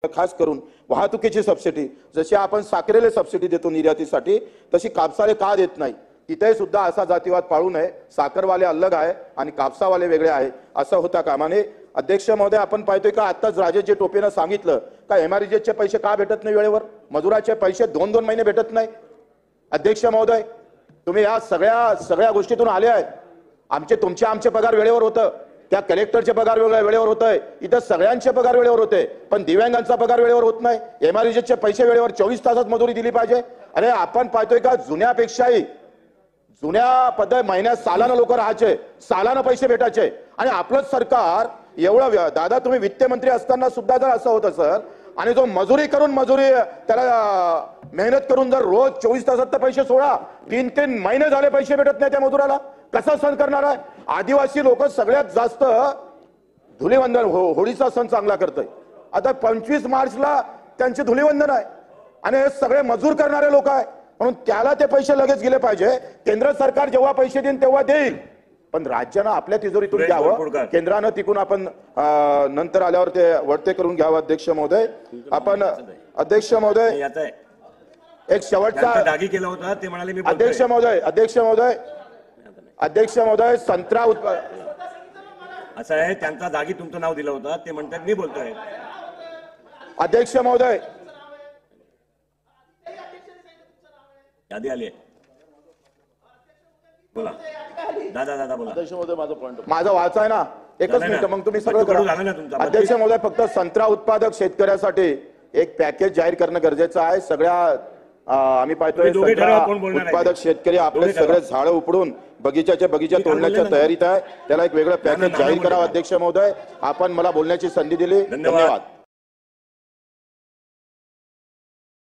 खास करून वाहतुकीची सबसिडी, जशी आपण साखरेला सबसिडी देतो निर्यातीसाठी, तशी कापसाला का देत नाही? तिथे सुद्धा असा जातीवाद पाळू नये. साखरवाले अलग आहे आणि कापसावाले वेगळे आहे असं होता कामा नये. अध्यक्ष महोदय, आपण पाहतोय का आताच राजेश टोपेनं सांगितलं का एमआरजीचे पैसे का भेटत नाही वेळेवर? मजुराचे पैसे 2-2 महिने भेटत नाही. अध्यक्ष महोदय, तुम्ही या सगळ्या गोष्टीतून आले आहेत. आमचे पगार वेळेवर होतं, त्या कलेक्टरचे पगार वेळेवर होत आहे, इथं सगळ्यांचे पगार वेळेवर होते, पण दिव्यांगांचा पगार वेळेवर होत नाही. एमआरजीचे पैसे वेळेवर 24 तासात मजुरी दिली पाहिजे. अरे आपण पाहतोय का जुन्यापेक्षाही जुन्या पद्धत महिन्यात सालानं लोक राहायचे, सालानं पैसे भेटायचे. आणि आपलं सरकार एवढं, दादा तुम्ही वित्तमंत्री असताना सुद्धा जर असं होतं सर, आणि जो मजुरी त्याला मेहनत करून जर रोज 24 तासात तर पैसे सोडा, 3-3 महिने झाले पैसे भेटत नाही त्या मजुराला, कसा सण करणार आहे? आदिवासी लोक सगळ्यात जास्त धुलीवंदन होळीचा सण चांगला करतोय. आता 25 मार्चला त्यांचे धुलीवंदन आहे आणि हे सगळे मजूर करणारे लोक आहे, म्हणून त्याला ते पैसे लगेच गेले पाहिजे. केंद्र सरकार जेव्हा पैसे देईल तेव्हा देईल, पण राज्यानं आपल्या तिजोरीतून घ्यावं, केंद्रानं तिकून आपण नंतर आल्यावर ते वळते करून घ्यावं. अध्यक्ष महोदय, आपण अध्यक्ष महोदय एक शेवटचा दागी केला होता ते म्हणाले मी अध्यक्ष महोदय संत्रा असं आहे, त्यांचा जागी तुमचं नाव दिलं होतं, ते म्हणतात मी बोलतोय. अध्यक्ष महोदय, यादी आली आहे, बोला दादा बोला. अध्यक्ष महोदय, माझा वाचा आहे ना, एकच मिनिट, मग तुम्ही सगळं करा. अध्यक्ष महोदय, फक्त संत्रा उत्पादक शेतकऱ्यासाठी एक पॅकेज जाहीर करणं गरजेचं आहे. सगळ्या आम्ही पाहतोय उत्पादक शेतकरी आपले सगळे झाडं उपडून बगीचा तोडण्याच्या तयारीत आहे. त्याला एक वेगळं पॅकेज जाहीर करावं. अध्यक्ष महोदय, आपण मला बोलण्याची संधी दिली, धन्यवाद.